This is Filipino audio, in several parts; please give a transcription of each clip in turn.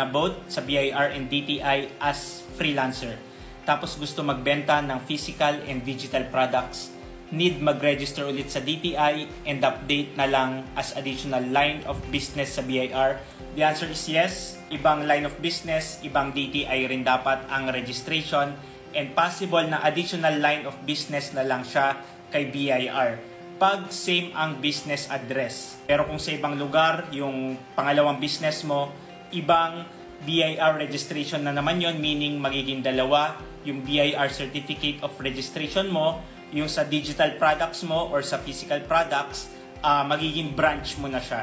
both sa BIR and DTI as freelancer. Tapos gusto magbenta ng physical and digital products. Need mag-register ulit sa DTI and update na lang as additional line of business sa BIR? The answer is yes. Ibang line of business, ibang DTI rin dapat ang registration, and possible na additional line of business na lang siya kay BIR pag same ang business address. Pero kung sa ibang lugar, yung pangalawang business mo, ibang BIR registration na naman yon, meaning magiging dalawa yung BIR certificate of registration mo, yung sa digital products mo or sa physical products, magiging branch mo na siya.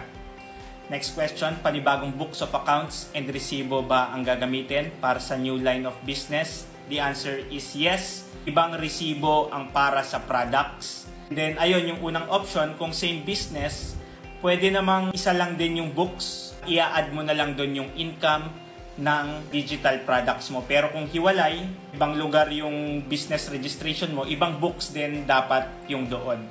Next question, panibagong books of accounts and resibo ba ang gagamitin para sa new line of business? The answer is yes. Ibang resibo ang para sa products. And then, ayun, yung unang option, kung same business, pwede namang isa lang din yung books. Ia-add mo na lang doon yung income ng digital products mo. Pero kung hiwalay, ibang lugar yung business registration mo, ibang books din dapat yung doon.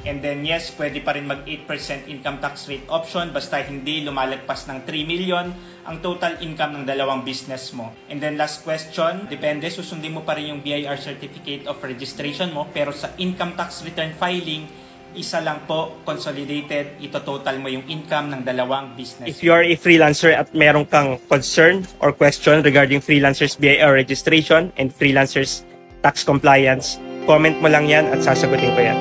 And then yes, pwede pa rin mag 8% income tax rate option basta hindi lumalagpas ng 3 million ang total income ng dalawang business mo. And then last question, depende, susundin mo pa rin yung BIR certificate of registration mo, pero sa income tax return filing, isa lang po, consolidated, ito total mo yung income ng dalawang business. If you are a freelancer at meron kang concern or question regarding freelancers BIR registration and freelancers tax compliance, comment mo lang yan at sasagutin ko yan.